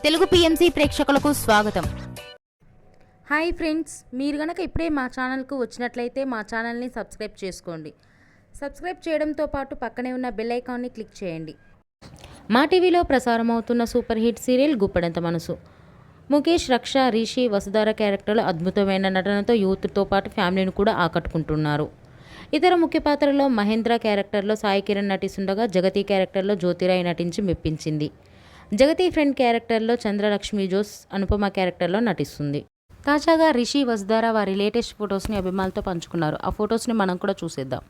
Telugu PMC ప్రేక్షకులకు స్వాగతం. Hi friends, మీరు గనక ఇప్పుడే మా ఛానల్కు వచ్చినట్లయితే మా ఛానల్ని సబ్స్క్రైబ్ చేసుకోండి. సబ్స్క్రైబ్ చేయడంతో పాటు పక్కనే ఉన్న బెల్ ఐకాన్ని క్లిక్ చేయండి. మా టీవీలో ప్రసారం అవుతున్న సూపర్ హిట్ సీరియల్ గుప్పెడంత మనసు. ముఖేష్, రక్ష, రిషి, వసుధార క్యారెక్టర్లు అద్భుతమైన నటనతో యూత్తో పాటు ఫ్యామిలీని కూడా ఆకట్టుకుంటున్నారు. ఇతర ముఖ్య పాత్రలో మహేంద్ర క్యారెక్టర్లో సాయి కిరణ్ నటిస్తుండగా జగతి క్యారెక్టర్లో జ్యోతిరాయ్ నటించి మెప్పించింది. జగతి ఫ్రెండ్ క్యారెక్టర్లో చంద్రలక్ష్మి జోస్ అనుపమ క్యారెక్టర్లో నటిస్తుంది. తాజాగా రిషి, వసుధార వారి లేటెస్ట్ ఫొటోస్ని అభిమానులతో పంచుకున్నారు. ఆ ఫొటోస్ని మనం కూడా చూసేద్దాం.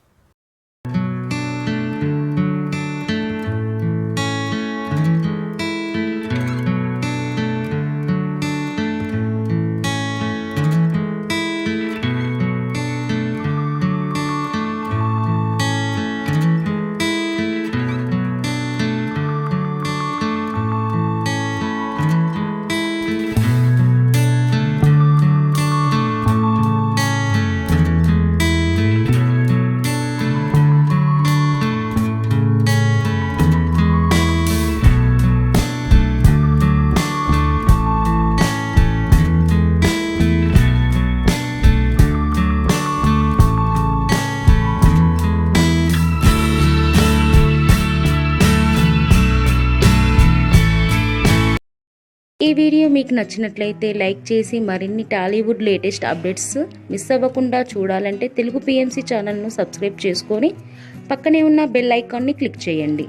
ఈ వీడియో మీకు నచ్చినట్లయితే లైక్ చేసి మరిన్ని టాలీవుడ్ లేటెస్ట్ అప్డేట్స్ మిస్ అవ్వకుండా చూడాలంటే తెలుగు పిఎంసి ఛానల్ను సబ్స్క్రైబ్ చేసుకొని పక్కనే ఉన్న బెల్ ఐకాన్ని క్లిక్ చేయండి.